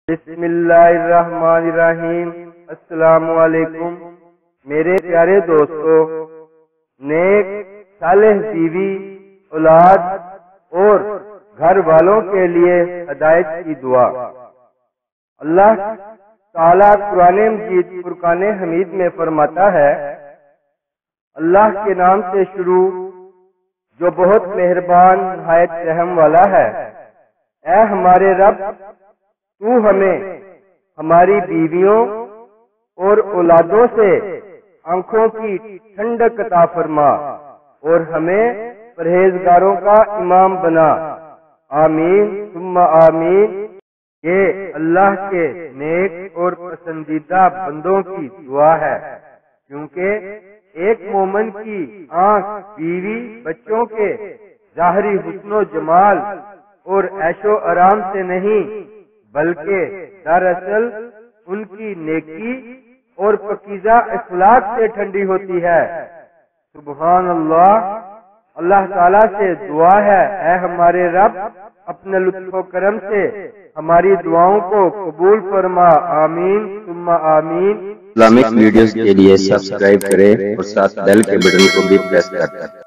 بسم اللہ الرحمن الرحیم۔ السلام علیکم میرے پیارے دوستو، نیک صالح بیوی، اولاد اور گھر والوں کے لیے ہدایت کی دعا۔ اللہ تعالیٰ قرآن مجید فرقان حمید میں فرماتا ہے، اللہ کے نام سے شروع جو بہت مہربان نہایت رحم والا ہے۔ اے ہمارے رب، تو ہمیں ہماری بیویوں اور اولادوں سے آنکھوں کی ٹھنڈک عطا فرما اور ہمیں پرہیزگاروں کا امام بنا۔ آمین ثم آمین۔ یہ اللہ کے نیک اور پسندیدہ بندوں کی دعا ہے، کیونکہ ایک مومن کی آنکھ بیوی بچوں کے ظاہری حسن و جمال اور عیش و آرام سے نہیں، بلکہ دراصل ان کی نیکی اور پاکیزہ اخلاق سے ٹھنڈی ہوتی ہے۔ سبحان اللہ۔ اللہ تعالیٰ سے دعا ہے، اے ہمارے رب، اپنے لطف و کرم سے ہماری دعاؤں کو قبول فرما۔ آمین ثم آمین۔ اسلامک ویڈیوز کے لیے سبسکرائب کریں اور ساتھ بیل کے بٹن کو بھی پریس کریں۔